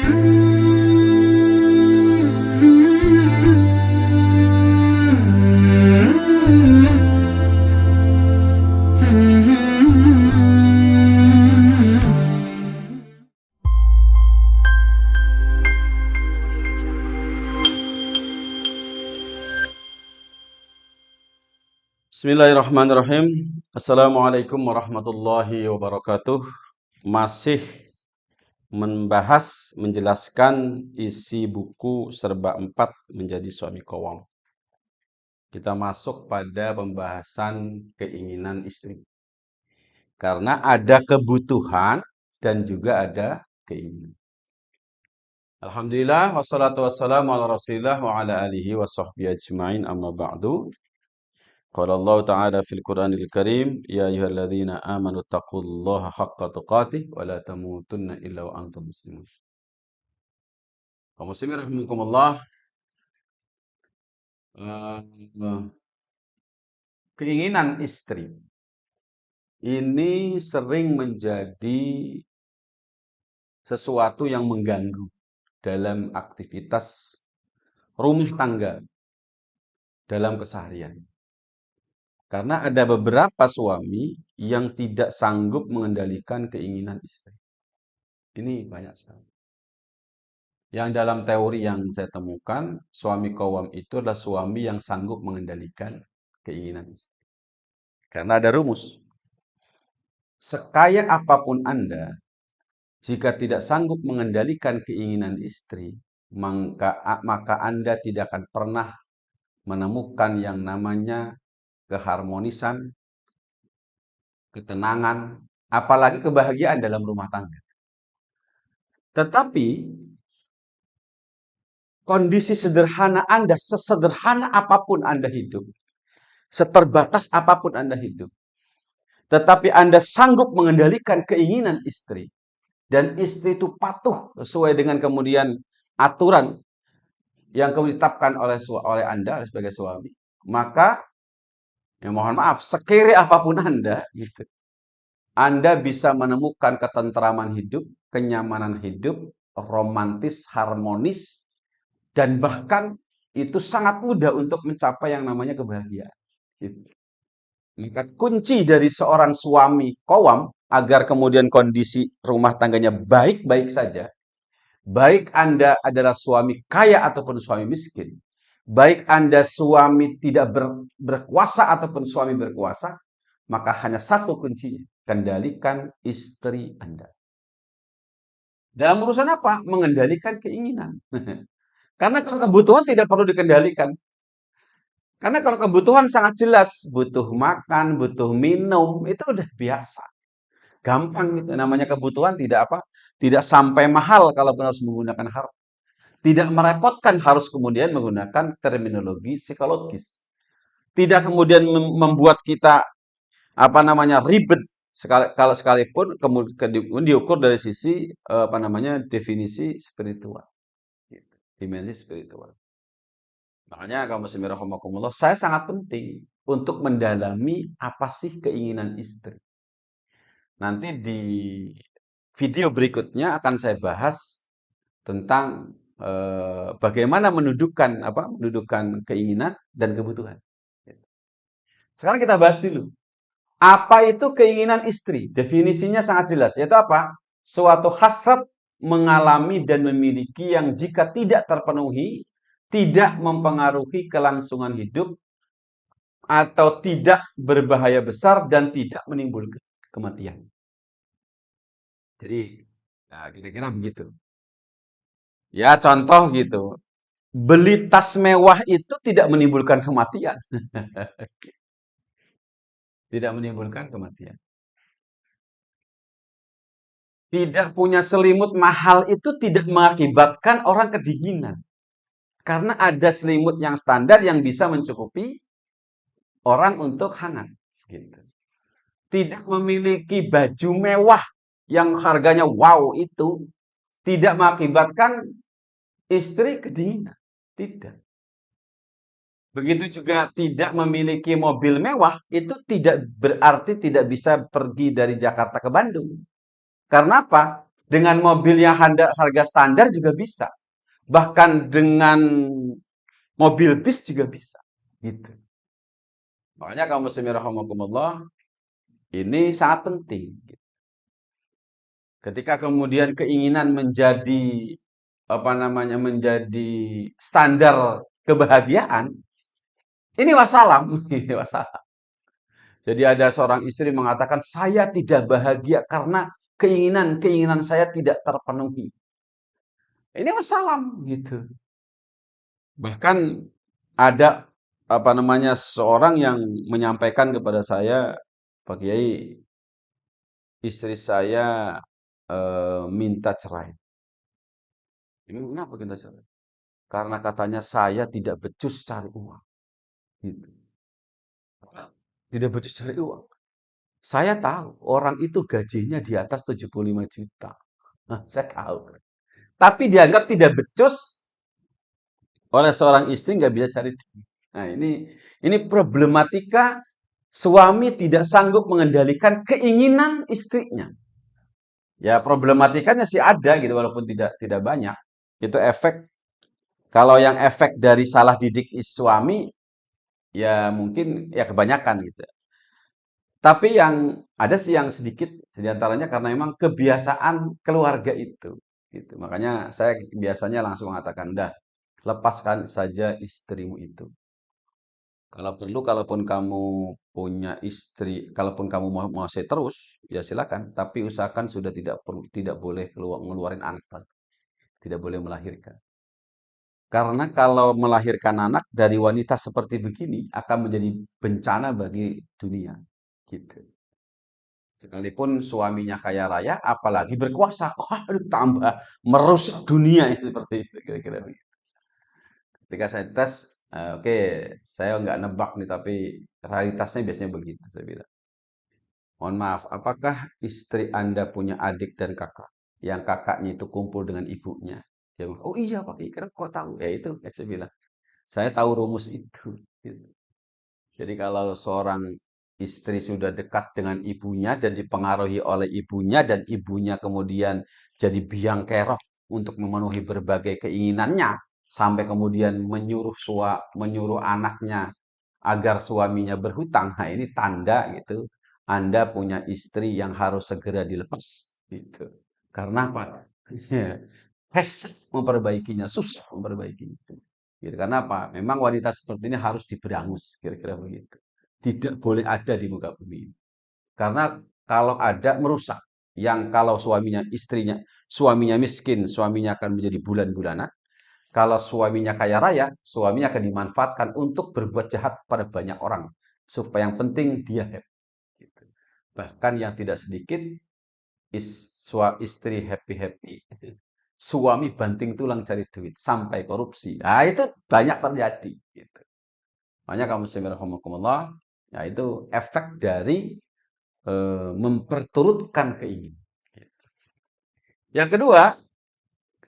Bismillahirrahmanirrahim. Assalamualaikum warahmatullahi wabarakatuh. Masih menjelaskan isi buku Serba 4 Menjadi Suami Qawwam. Kita masuk pada pembahasan keinginan istri. Karena ada kebutuhan dan juga ada keinginan. Alhamdulillah, wassalatu wassalamu ala rasulillah wa ala alihi wa sahbihi ajma'in, amma ba'du. Qala Allah Ta'ala fil Qur'anil Karim, ya ayyuhalladzina amanu taqullaha haqqa tuqatih wa la tamutunna illa wa antum muslimun. Kaum muslimin rahimakumullah, keinginan istri ini sering menjadi sesuatu yang mengganggu dalam aktivitas rumah tangga dalam keseharian. Karena ada beberapa suami yang tidak sanggup mengendalikan keinginan istri. Ini banyak sekali. Yang dalam teori yang saya temukan, suami qawwam itu adalah suami yang sanggup mengendalikan keinginan istri. Karena ada rumus. Sekaya apapun Anda, jika tidak sanggup mengendalikan keinginan istri, maka Anda tidak akan pernah menemukan yang namanya keharmonisan, ketenangan, apalagi kebahagiaan dalam rumah tangga. Tetapi kondisi sederhana Anda, sesederhana apapun Anda hidup, seterbatas apapun Anda hidup, tetapi Anda sanggup mengendalikan keinginan istri, dan istri itu patuh sesuai dengan kemudian aturan yang kemudian ditetapkan oleh Anda sebagai suami, maka ya mohon maaf, sekere apapun Anda, gitu, Anda bisa menemukan ketentraman hidup, kenyamanan hidup, romantis, harmonis, dan bahkan itu sangat mudah untuk mencapai yang namanya kebahagiaan. Gitu. Maka kunci dari seorang suami qawwam agar kemudian kondisi rumah tangganya baik-baik saja, baik Anda adalah suami kaya ataupun suami miskin, baik Anda suami tidak berkuasa ataupun suami berkuasa, maka hanya satu kuncinya, kendalikan istri Anda. Dalam urusan apa? Mengendalikan keinginan. Karena kalau kebutuhan tidak perlu dikendalikan. Karena kalau kebutuhan sangat jelas, butuh makan, butuh minum, itu udah biasa. Gampang gitu. Namanya kebutuhan tidak apa? Tidak sampai mahal kalau harus menggunakan harta. Tidak merepotkan harus kemudian menggunakan terminologi psikologis. Tidak kemudian membuat kita ribet kalau sekalipun kemudian diukur dari sisi definisi spiritual. Dimensi spiritual. Makanya kaum muslimin rahimakumullah, saya sangat penting untuk mendalami apa sih keinginan istri. Nanti di video berikutnya akan saya bahas tentang bagaimana mendudukan keinginan dan kebutuhan. Sekarang kita bahas dulu. Apa itu keinginan istri? Definisinya sangat jelas, yaitu apa? Suatu hasrat mengalami dan memiliki yang jika tidak terpenuhi, tidak mempengaruhi kelangsungan hidup, atau tidak berbahaya besar dan tidak menimbulkan kematian. Jadi, kira-kira begitu. Ya, contoh gitu. Beli tas mewah itu tidak menimbulkan kematian. Tidak menimbulkan kematian. Tidak punya selimut mahal itu tidak mengakibatkan orang kedinginan. Karena ada selimut yang standar yang bisa mencukupi orang untuk hangat. Gitu. Tidak memiliki baju mewah yang harganya wow itu tidak mengakibatkan istri kedinginan. Tidak. Begitu juga tidak memiliki mobil mewah itu tidak berarti tidak bisa pergi dari Jakarta ke Bandung. Karena apa? Dengan mobil yang harga standar juga bisa. Bahkan dengan mobil bis juga bisa. Gitu. Makanya kaum muslimin rahimakumullah, ini sangat penting. Ketika kemudian keinginan menjadi menjadi standar kebahagiaan, ini wassalam, ini wassalam. Jadi ada seorang istri mengatakan, saya tidak bahagia karena keinginan saya tidak terpenuhi. Ini wassalam gitu. Bahkan ada seorang yang menyampaikan kepada saya, Pak Kiai, istri saya minta cerai. Ini kenapa minta cerai? Karena katanya saya tidak becus cari uang. Gitu. Tidak becus cari uang. Saya tahu orang itu gajinya di atas 75 juta. Nah, saya tahu. Tapi dianggap tidak becus oleh seorang istri, nggak bisa cari duit. Nah, ini problematika suami tidak sanggup mengendalikan keinginan istrinya. Ya, problematikanya sih ada gitu walaupun tidak banyak. Itu efek, kalau yang efek dari salah didik suami ya mungkin ya kebanyakan gitu. Tapi yang ada sih yang sedikit diantaranya karena memang kebiasaan keluarga itu. Gitu. Makanya saya biasanya langsung mengatakan, dah lepaskan saja istrimu itu. Kalau perlu, kalaupun kamu punya istri, kalaupun kamu mau stay terus, ya silakan. Tapi usahakan sudah tidak boleh ngeluarin anak, tidak boleh melahirkan. Karena kalau melahirkan anak dari wanita seperti begini akan menjadi bencana bagi dunia. Gitu. Sekalipun suaminya kaya raya, apalagi berkuasa, aduh, tambah merusak dunia itu seperti itu kira-kira begitu. Ketika saya tes, oke, saya nggak nebak nih, tapi realitasnya biasanya begitu saya bilang. Mohon maaf, apakah istri Anda punya adik dan kakak? Yang kakaknya itu kumpul dengan ibunya. Dia bilang, oh iya Pak, kira kok tahu? Ya itu, saya bilang. Saya tahu rumus itu. Gitu. Jadi kalau seorang istri sudah dekat dengan ibunya dan dipengaruhi oleh ibunya dan ibunya kemudian jadi biang kerok untuk memenuhi berbagai keinginannya sampai kemudian menyuruh anaknya agar suaminya berhutang. Nah, ini tanda gitu. Anda punya istri yang harus segera dilepas gitu. Karena apa? Memperbaikinya, susah memperbaikinya. Gitu. Karena apa? Memang wanita seperti ini harus diberangus, kira-kira begitu. Tidak boleh ada di muka bumi ini. Karena kalau ada merusak. Yang kalau suaminya miskin, suaminya akan menjadi bulan-bulanan. Kalau suaminya kaya raya, suaminya akan dimanfaatkan untuk berbuat jahat pada banyak orang. Supaya yang penting dia happy. Gitu. Bahkan yang tidak sedikit, istri happy-happy. Suami banting tulang cari duit sampai korupsi. Nah, itu banyak terjadi. Gitu. Makanya kamu bismillahirrahmanirrahim, ya itu efek dari memperturutkan keinginan. Yang kedua,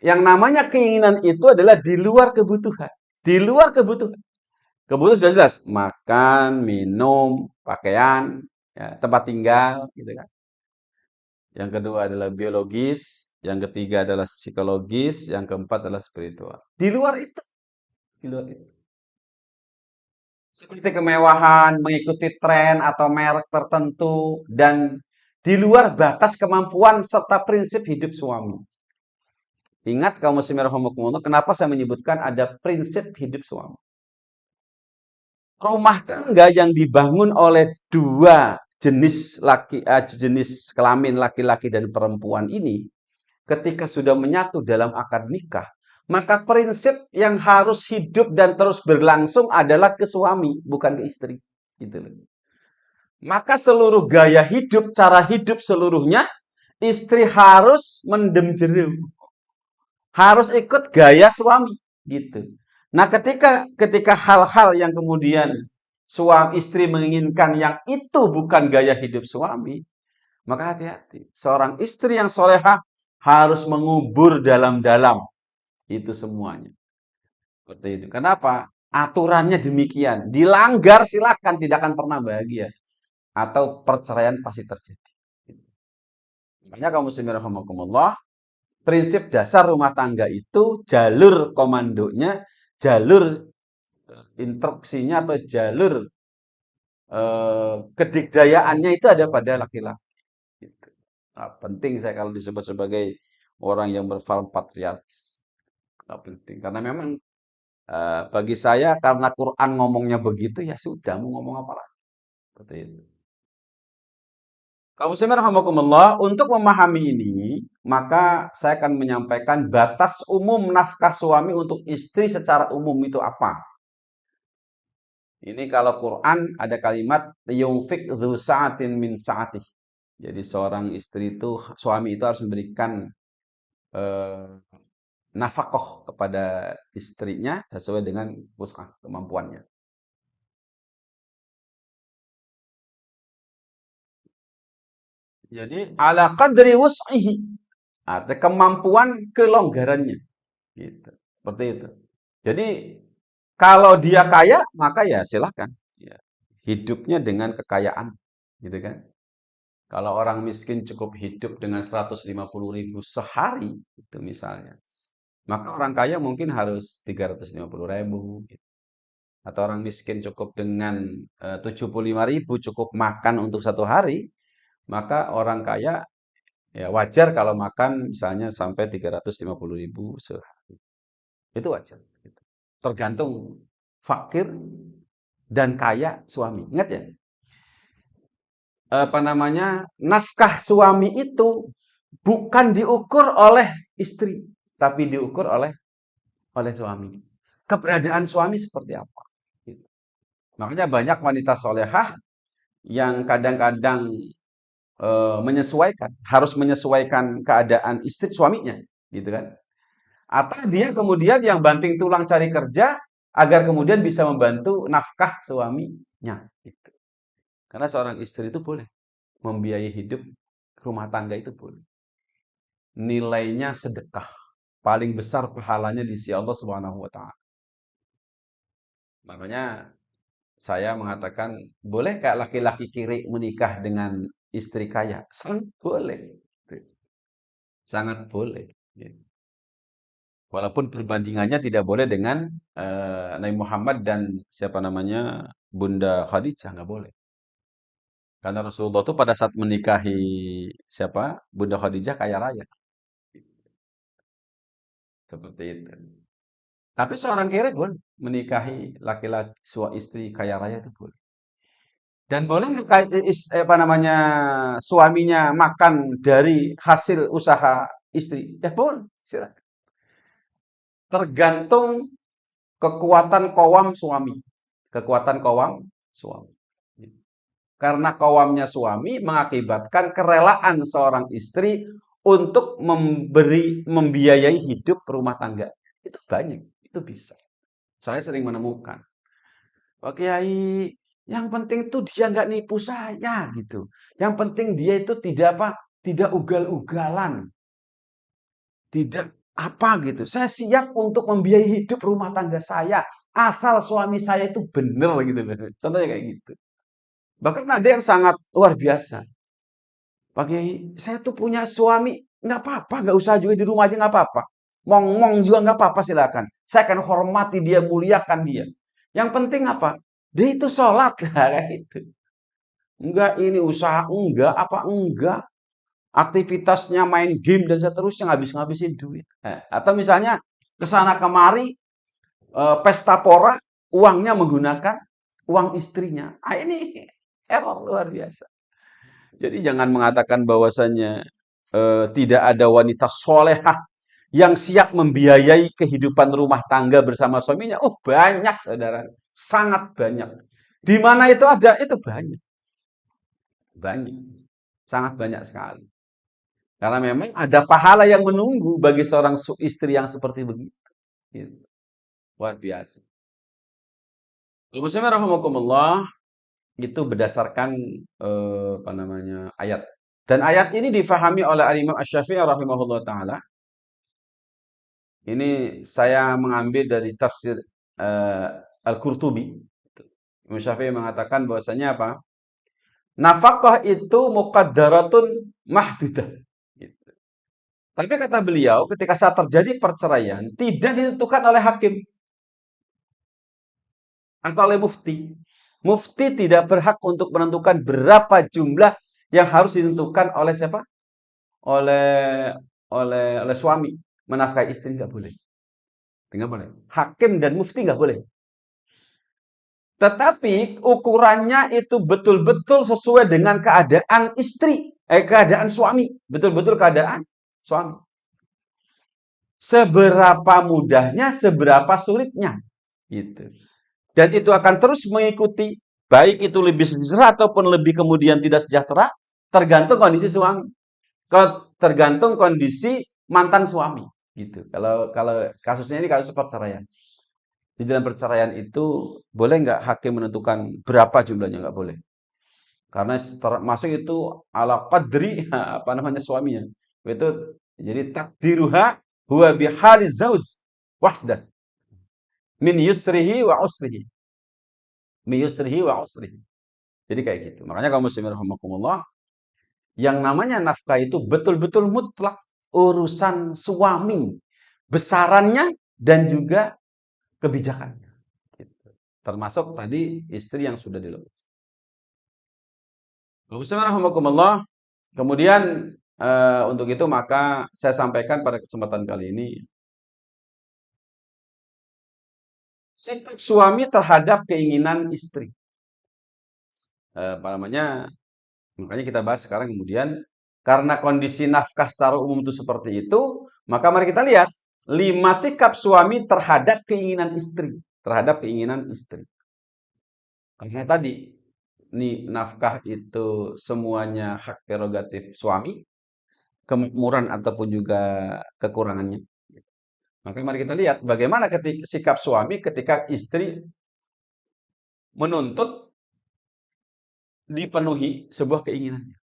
yang namanya keinginan itu adalah di luar kebutuhan. Di luar kebutuhan. Kebutuhan sudah jelas, makan, minum, pakaian, ya, tempat tinggal, gitu kan. Yang kedua adalah biologis, yang ketiga adalah psikologis, yang keempat adalah spiritual. Di luar itu, di luar itu. Seperti kemewahan, mengikuti tren atau merek tertentu, dan di luar batas kemampuan serta prinsip hidup suami. Ingat kaum muslimin rahimakumullah, kenapa saya menyebutkan ada prinsip hidup suami. Rumah tangga yang dibangun oleh dua jenis kelamin laki-laki dan perempuan ini, ketika sudah menyatu dalam akad nikah, maka prinsip yang harus hidup dan terus berlangsung adalah ke suami, bukan ke istri. Gitu loh. Maka seluruh gaya hidup, cara hidup seluruhnya, istri harus mendem jeru. Harus ikut gaya suami. Gitu. Nah, ketika hal-hal yang kemudian suami istri menginginkan yang itu bukan gaya hidup suami, maka hati-hati. Seorang istri yang solehah harus mengubur dalam-dalam itu semuanya. Seperti itu. Kenapa? Aturannya demikian. Dilanggar silakan, tidak akan pernah bahagia. Atau perceraian pasti terjadi. Makanya kaum muslimin rahimakumullah, prinsip dasar rumah tangga itu jalur komandonya, jalur instruksinya atau jalur kedikdayaannya itu ada pada laki-laki. Gitu. Nah, penting saya kalau disebut sebagai orang yang berfaham patriarkis. Nah, penting karena memang bagi saya karena Quran ngomongnya begitu ya sudah mau ngomong apa lagi. Seperti itu. Kaum muslimin rahimakumullah, untuk memahami ini, maka saya akan menyampaikan batas umum nafkah suami untuk istri secara umum itu apa. Ini kalau Quran ada kalimat yunfik dzu sa'atin min sa'atih. Jadi seorang istri itu, suami itu harus memberikan eh, nafkah kepada istrinya sesuai dengan wus'ah, kemampuannya. Jadi ala qadri wus'ihi. Ada kemampuan kelonggarannya. Gitu. Seperti itu. Jadi kalau dia kaya, maka ya silahkan. Ya. Hidupnya dengan kekayaan. Gitu kan. Kalau orang miskin cukup hidup dengan 150.000 sehari, itu misalnya. Maka orang kaya mungkin harus 350.000. Gitu. Atau orang miskin cukup dengan 75.000 cukup makan untuk satu hari. Maka orang kaya ya wajar kalau makan misalnya sampai 350.000 sehari. Itu wajar. Gitu. Tergantung fakir dan kaya suami. Ingat ya, apa namanya, nafkah suami itu bukan diukur oleh istri, tapi diukur oleh suami. Keberadaan suami seperti apa? Gitu. Makanya banyak wanita solehah yang kadang-kadang menyesuaikan, harus menyesuaikan keadaan istri suaminya, gitu kan? Atau dia kemudian yang banting tulang cari kerja agar kemudian bisa membantu nafkah suaminya. Gitu. Karena seorang istri itu boleh membiayai hidup rumah tangga itu boleh. Nilainya sedekah. Paling besar pahalanya di sisi Allah Subhanahu wa taala. Makanya saya mengatakan, boleh bolehkah laki-laki kiri menikah dengan istri kaya? Sangat boleh. Sangat boleh. Walaupun perbandingannya tidak boleh dengan Nabi Muhammad dan siapa namanya Bunda Khadijah, nggak boleh. Karena Rasulullah itu pada saat menikahi siapa Bunda Khadijah kaya raya. Seperti itu. Tapi seorang kere boleh menikahi laki-laki istri kaya raya itu boleh. Dan boleh apa namanya suaminya makan dari hasil usaha istri. Ya boleh, silakan. Tergantung kekuatan kawam suami. Kekuatan kawam suami. Karena kawamnya suami mengakibatkan kerelaan seorang istri untuk membiayai hidup rumah tangga. Itu banyak, itu bisa. Saya sering menemukan. Pak Kiai, yang penting tuh dia nggak nipu saya gitu. Yang penting dia itu tidak apa, tidak ugal-ugalan, tidak apa gitu. Saya siap untuk membiayai hidup rumah tangga saya, asal suami saya itu benar gitu. Contohnya kayak gitu. Bahkan ada yang sangat luar biasa. Pak Kiai, saya tuh punya suami, nggak apa-apa, nggak usah juga di rumah aja nggak apa-apa. Mong-mong juga nggak apa-apa silakan. Saya akan hormati dia, muliakan dia. Yang penting apa? Dia itu sholat lah kayak gitu. Enggak ini usaha, enggak apa enggak. Aktivitasnya main game dan seterusnya ngabis-ngabisin duit. Atau misalnya ke sana kemari pesta pora, uangnya menggunakan uang istrinya. Ini error luar biasa. Jadi jangan mengatakan bahwasannya tidak ada wanita solehah yang siap membiayai kehidupan rumah tangga bersama suaminya. Oh banyak saudara, sangat banyak. Di mana itu ada, itu banyak. Banyak. Sangat banyak sekali. Karena memang ada pahala yang menunggu bagi seorang istri yang seperti begitu. Gitu. Luar biasa. Muslimah rahimakumullah, itu berdasarkan apa namanya ayat. Dan ayat ini difahami oleh Imam Asy-Syafi'i rahimahullah taala. Ini saya mengambil dari tafsir Al-Qurtubi. Imam Syafi'i mengatakan bahwasanya apa? Nafkah itu muqaddaratun mahdudah. Gitu. Tapi kata beliau, ketika saat terjadi perceraian, tidak ditentukan oleh hakim atau oleh mufti. Mufti tidak berhak untuk menentukan berapa jumlah yang harus ditentukan oleh siapa? Oleh oleh suami menafkahi istri, nggak boleh. Nggak boleh. Hakim dan mufti nggak boleh. Tetapi ukurannya itu betul-betul sesuai dengan keadaan istri, keadaan suami, betul-betul keadaan suami. Seberapa mudahnya, seberapa sulitnya, gitu. Dan itu akan terus mengikuti, baik itu lebih sejahtera ataupun lebih kemudian tidak sejahtera, tergantung kondisi suami, tergantung kondisi mantan suami, gitu. Kalau kasusnya ini kasus perceraian. Di dalam perceraian itu boleh nggak hakim menentukan berapa jumlahnya? Nggak boleh. Karena termasuk itu ala qadri apa namanya suaminya. Itu jadi takdiruha huwa bihali zauj wahdah min yusrihi wa usrihi. Min yusrihi wa usrihi. Jadi kayak gitu. Makanya kaum muslimin rahimakumullah, yang namanya nafkah itu betul-betul mutlak urusan suami, besarannya dan juga kebijakannya. Gitu. Termasuk tadi istri yang sudah dilepas. Bismillahirrahmanirrahim. Kemudian untuk itu maka saya sampaikan pada kesempatan kali ini sikap suami terhadap keinginan istri. Apa namanya? Makanya kita bahas sekarang kemudian karena kondisi nafkah secara umum itu seperti itu, maka mari kita lihat 5 sikap suami terhadap keinginan istri, terhadap keinginan istri. Karena tadi ini nafkah itu semuanya hak prerogatif suami, kemakmuran ataupun juga kekurangannya. Maka mari kita lihat bagaimana sikap suami ketika istri menuntut dipenuhi sebuah keinginannya.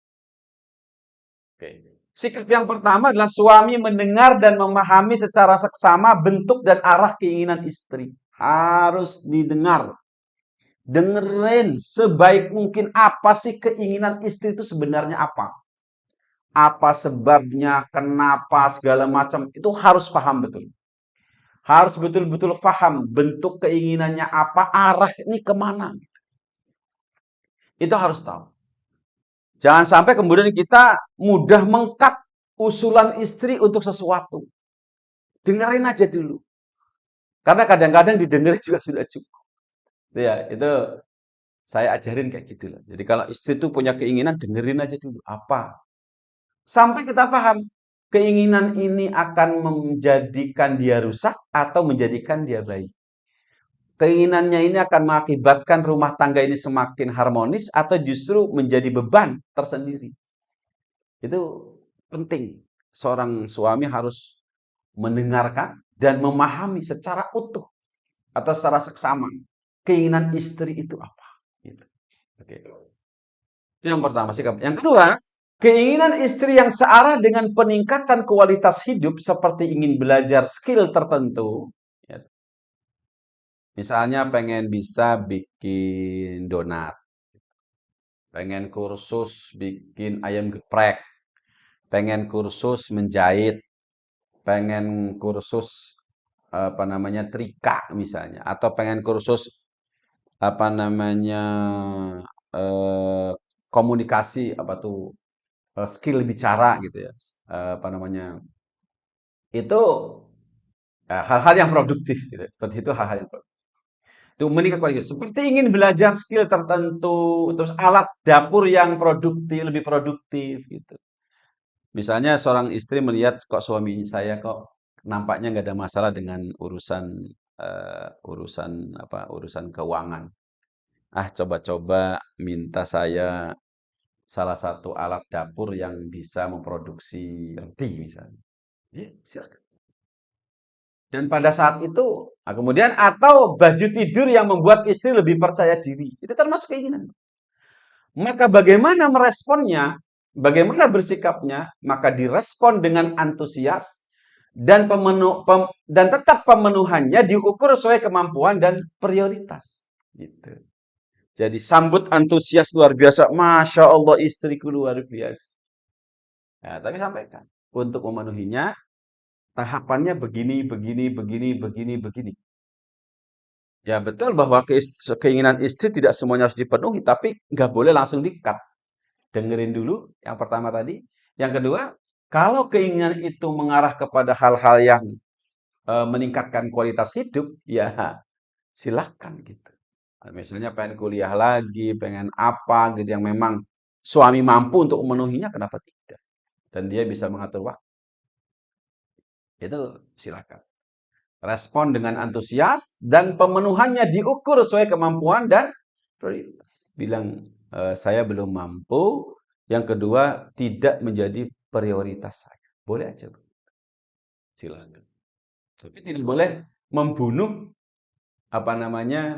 Oke. Sikap yang pertama adalah suami mendengar dan memahami secara seksama bentuk dan arah keinginan istri. Harus didengar. Dengerin sebaik mungkin apa sih keinginan istri itu sebenarnya apa. Apa sebabnya, kenapa, segala macam. Itu harus paham betul. Harus betul-betul paham bentuk keinginannya apa, arah ini kemana. Itu harus tahu. Jangan sampai kemudian kita mudah mengkat usulan istri untuk sesuatu. Dengerin aja dulu. Karena kadang-kadang didengerin juga sudah cukup. Ya, itu saya ajarin kayak gitu loh. Jadi kalau istri itu punya keinginan, dengerin aja dulu. Apa? Sampai kita paham. Keinginan ini akan menjadikan dia rusak atau menjadikan dia baik. Keinginannya ini akan mengakibatkan rumah tangga ini semakin harmonis atau justru menjadi beban tersendiri. Itu penting. Seorang suami harus mendengarkan dan memahami secara utuh atau secara seksama keinginan istri itu apa. Gitu. Oke. Itu yang pertama sikap. Yang kedua, keinginan istri yang searah dengan peningkatan kualitas hidup seperti ingin belajar skill tertentu. Ya. Misalnya pengen bisa bikin donat, pengen kursus bikin ayam geprek, pengen kursus menjahit, pengen kursus apa namanya trika misalnya, atau pengen kursus apa namanya eh, komunikasi apa tuh skill bicara gitu ya, apa namanya itu hal-hal yang produktif gitu. Seperti itu hal-hal yang produktif. Itu meningkat kualitas. Seperti ingin belajar skill tertentu, terus alat dapur yang produktif, lebih produktif gitu. Misalnya seorang istri melihat kok suami saya kok nampaknya nggak ada masalah dengan urusan keuangan. Ah, coba-coba minta saya salah satu alat dapur yang bisa memproduksi roti misalnya. Ya, silakan. Dan pada saat itu, nah kemudian atau baju tidur yang membuat istri lebih percaya diri. Itu termasuk keinginan. Maka bagaimana meresponnya, bagaimana bersikapnya, maka direspon dengan antusias dan dan tetap pemenuhannya diukur sesuai kemampuan dan prioritas. Gitu. Jadi sambut antusias luar biasa. Masya Allah istriku luar biasa. Ya, tapi sampaikan. untuk memenuhinya. Tahapannya begini, begini, begini, begini, begini. Ya betul bahwa keinginan istri tidak semuanya harus dipenuhi, tapi nggak boleh langsung di-cut. Dengerin dulu yang pertama tadi. Yang kedua, kalau keinginan itu mengarah kepada hal-hal yang meningkatkan kualitas hidup, ya silahkan gitu. Misalnya pengen kuliah lagi, pengen apa gitu yang memang suami mampu untuk memenuhinya, kenapa tidak? Dan dia bisa mengatur waktu. Itu silakan. Respon dengan antusias dan pemenuhannya diukur sesuai kemampuan dan prioritas. Bilang saya belum mampu. Yang kedua, tidak menjadi prioritas saya. Boleh aja. Silakan. Tapi tidak boleh membunuh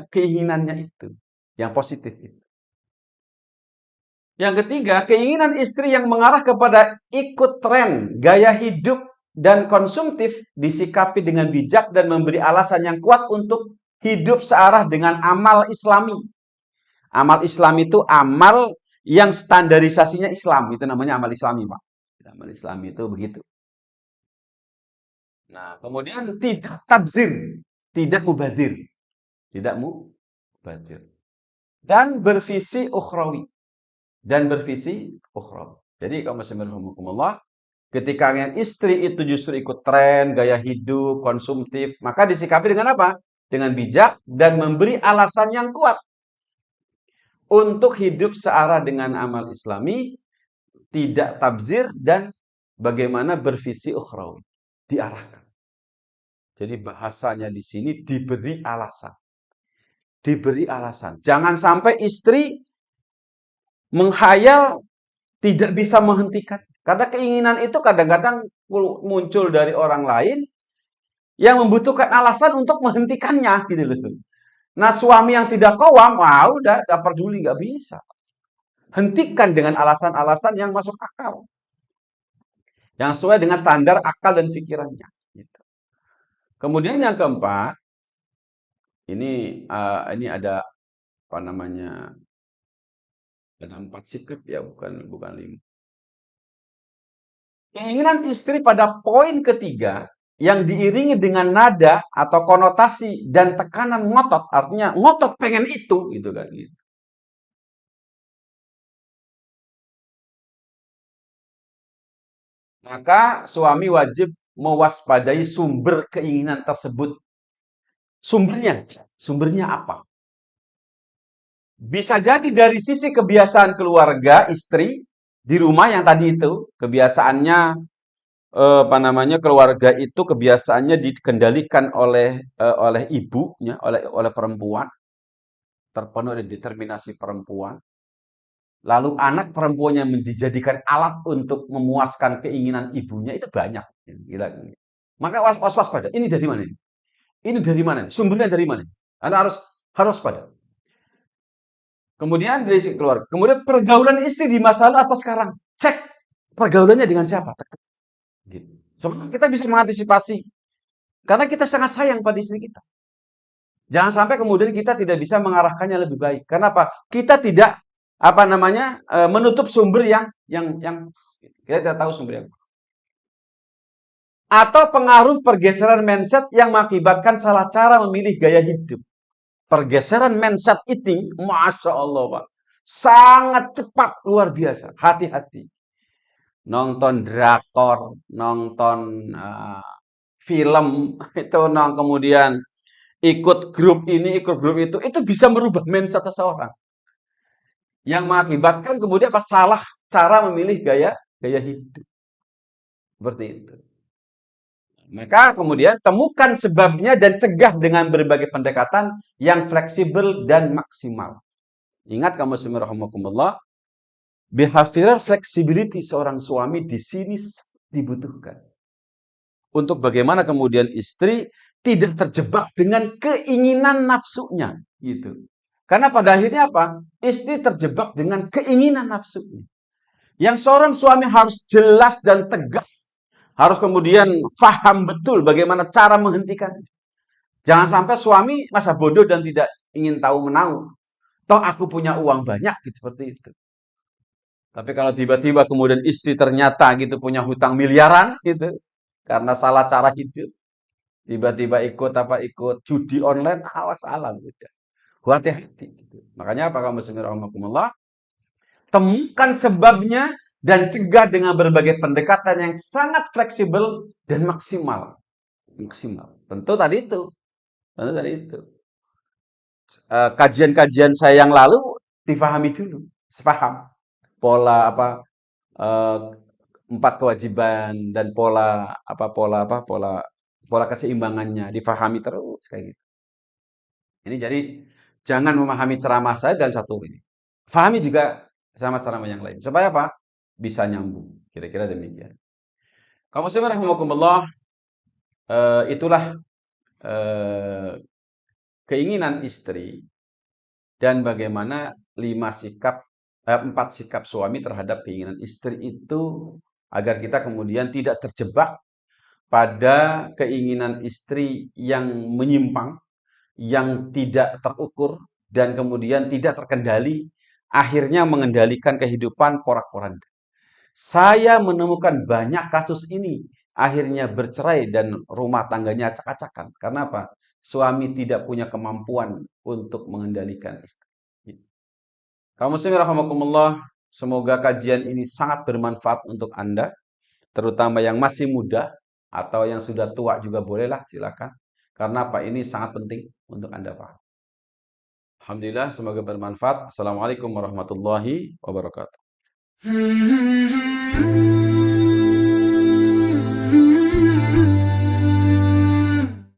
keinginannya itu. Yang positif itu. Yang ketiga, keinginan istri yang mengarah kepada ikut tren, gaya hidup, dan konsumtif disikapi dengan bijak dan memberi alasan yang kuat untuk hidup searah dengan amal islami. Amal Islam itu amal yang standarisasinya Islam. Itu namanya amal islami, Pak. Amal islami itu begitu. Nah, kemudian tidak tabzir, tidak mubazir. Tidak mubazir. Dan bervisi ukhrawi. Jadi kalau bismillahirrahmanirrahim, ketika istri itu justru ikut tren, gaya hidup, konsumtif, maka disikapi dengan apa? Dengan bijak dan memberi alasan yang kuat untuk hidup searah dengan amal islami, tidak tabzir, dan bagaimana bervisi ukhrawi. Diarahkan. Jadi bahasanya di sini diberi alasan. Diberi alasan. Jangan sampai istri menghayal tidak bisa menghentikan. Karena keinginan itu kadang-kadang muncul dari orang lain yang membutuhkan alasan untuk menghentikannya gitu loh. Nah, suami yang tidak qawam, udah gak peduli, gak bisa. Hentikan dengan alasan-alasan yang masuk akal. Yang sesuai dengan standar akal dan pikirannya. Gitu. Kemudian yang keempat, ini ada ada 4 sikap ya, bukan 5. Keinginan istri pada poin ketiga yang diiringi dengan nada atau konotasi dan tekanan ngotot, artinya ngotot pengen itu, gitu kan. Gitu. Maka suami wajib mewaspadai sumber keinginan tersebut. Sumbernya apa? Bisa jadi dari sisi kebiasaan keluarga istri di rumah yang tadi itu, kebiasaannya keluarga itu kebiasaannya dikendalikan oleh ibunya, oleh perempuan, terpenuhi oleh determinasi perempuan. Lalu anak perempuannya dijadikan alat untuk memuaskan keinginan ibunya, itu banyak. Gila. Maka waspada. Ini dari mana ini? Ini dari mana? Sumbernya dari mana? Anda harus pada. Kemudian dari keluarga. Kemudian pergaulan istri di masa lalu atau sekarang. Cek pergaulannya dengan siapa. Gitu. So, kita bisa mengantisipasi. Karena kita sangat sayang pada istri kita. Jangan sampai kemudian kita tidak bisa mengarahkannya lebih baik. Kenapa? Kita tidak menutup sumber yang kita tidak tahu sumber yang. Atau pengaruh pergeseran mindset yang mengakibatkan salah cara memilih gaya hidup. Pergeseran mindset itu, Masya Allah, Pak. Sangat cepat, luar biasa. Hati-hati. Nonton drakor, nonton film, itu kemudian ikut grup ini, ikut grup itu bisa merubah mindset seseorang. Yang mengakibatkan kemudian salah cara memilih gaya hidup. Seperti itu. Maka kemudian temukan sebabnya dan cegah dengan berbagai pendekatan yang fleksibel dan maksimal. Ingat kamu semua, behavioral flexibility seorang suami di sini dibutuhkan. Untuk bagaimana kemudian istri tidak terjebak dengan keinginan nafsunya, gitu. Karena pada akhirnya apa? Istri terjebak dengan keinginan nafsunya. Yang seorang suami harus jelas dan tegas. Harus kemudian paham betul bagaimana cara menghentikannya. Jangan sampai suami masa bodoh dan tidak ingin tahu menahu. Toh aku punya uang banyak, gitu, seperti itu. Tapi kalau tiba-tiba kemudian istri ternyata gitu punya hutang miliaran gitu karena salah cara hidup, tiba-tiba ikut judi online, awas alam gitu. Hati-hati gitu. Makanya apa kamu muslimin rahimakumullah? Temukan sebabnya dan cegah dengan berbagai pendekatan yang sangat fleksibel dan maksimal. Maksimal. Tentu tadi itu. Tentu tadi itu. Kajian-kajian saya yang lalu difahami dulu, sepaham pola eh, empat kewajiban dan pola keseimbangannya difahami terus kayak gitu. Ini jadi jangan memahami ceramah saya dalam satu ini. Fahami juga ceramah-ceramah yang lain. Supaya apa? Bisa nyambung. Kira-kira demikian. Kamu muslimin rahimakumullah, itulah eh, keinginan istri dan bagaimana empat sikap suami terhadap keinginan istri itu agar kita kemudian tidak terjebak pada keinginan istri yang menyimpang, yang tidak terukur, dan kemudian tidak terkendali, akhirnya mengendalikan kehidupan porak-poranda. Saya menemukan banyak kasus ini, akhirnya bercerai dan rumah tangganya acak-acakan. Karena apa? Suami tidak punya kemampuan untuk mengendalikan istri. Kaum muslimin rahimakumullah, semoga kajian ini sangat bermanfaat untuk Anda, terutama yang masih muda atau yang sudah tua juga bolehlah, silakan. Karena apa? Ini sangat penting untuk Anda paham. Alhamdulillah, semoga bermanfaat. Assalamualaikum warahmatullahi wabarakatuh.